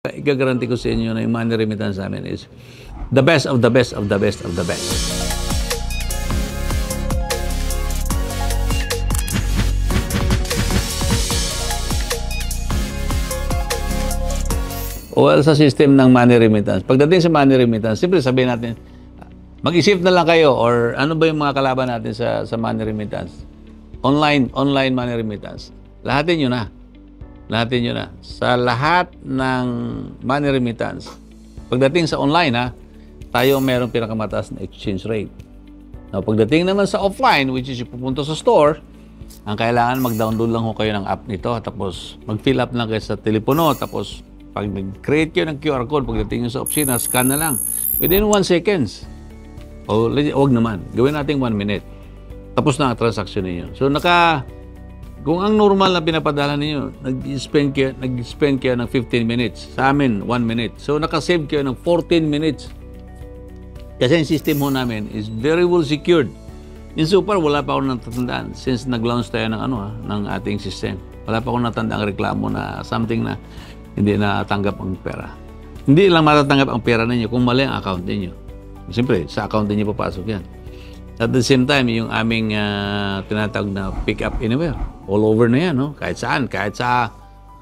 Igagaranti ko sa inyo na yung money remittance namin is the best of the best of the best of the best. Well, sa system ng money remittance, pagdating sa money remittance, simple sabihin natin, mag-isip na lang kayo or ano ba yung mga kalaban natin sa money remittance? Online money remittance. Lahatin nyo na. Lahatin nyo na. Sa lahat ng money remittance, pagdating sa online, tayo mayroong pinakamataas na exchange rate. Now, pagdating naman sa offline, which is pupunta sa store, ang kailangan mag-download lang ho kayo ng app nito, tapos mag-fill up lang kayo sa telepono, tapos pag nag-create kayo ng QR code, pagdating nyo sa opisina, scan na lang. Within 1 seconds. O, huwag naman. Gawin natin 1 minute. Tapos na ang transaction ninyo. So, kung ang normal na pinapadala ninyo, nag-spend kayo ng 15 minutes. Sa amin, 1 minute. So, nakasave kayo ng 14 minutes. Kasi yung system ho namin is very well secured. In so far, wala pa akong natatandaan since nag-launch tayo ng ating system. Wala pa akong natatandaan reklamo na something na hindi natanggap ang pera. Hindi lang matatanggap ang pera ninyo kung mali ang account ninyo. Siyempre, sa account ninyo papasok yan. At the same time, yung aming tinatawag na pick up anywhere. All over na yan, no? Kahit saan. Kahit sa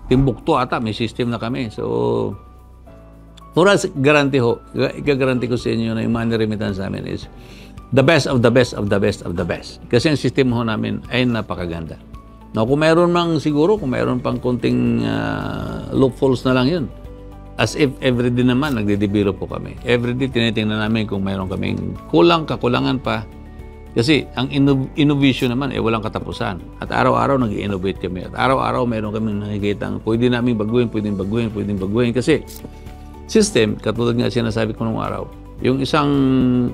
Timbuktu ata, may system na kami. So, for us, igagaranti ko sa inyo na yung money remittance namin is the best of the best of the best of the best. Kasi ang system ho namin ay napakaganda. Now, kung mayroon pang konting loopholes na lang yun. As if everyday naman, nagde-develop po kami. Everyday, tinitingnan namin kung mayroon kaming kakulangan pa. Kasi ang innovation naman, walang katapusan. At araw-araw, nag-innovate kami. At araw-araw, mayroon kami nakikita pwede namin baguhin. Kasi system, katulad nga sinasabi ko nung araw, yung isang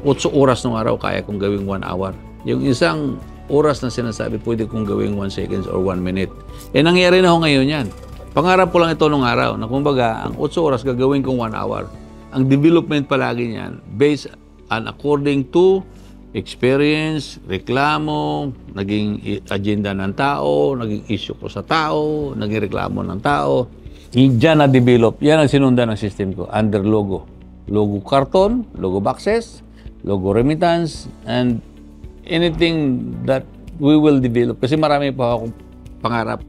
8 oras nung araw, kaya kong gawing 1 hour. Yung isang oras na sinasabi, pwede kong gawing 1 seconds or 1 minute. Nangyari na ho ngayon yan. Pangarap ko lang ito nung araw, na kumbaga, ang 8 oras gagawin kong 1 hour. Ang development palagi niyan, based on according to experience, reklamo, naging agenda ng tao, naging issue ko sa tao, naging reklamo ng tao. Diyan na-develop, yan ang sinundan ng system ko, under logo. Logo karton, logo boxes, logo remittance, and anything that we will develop. Kasi marami pa akong pangarap.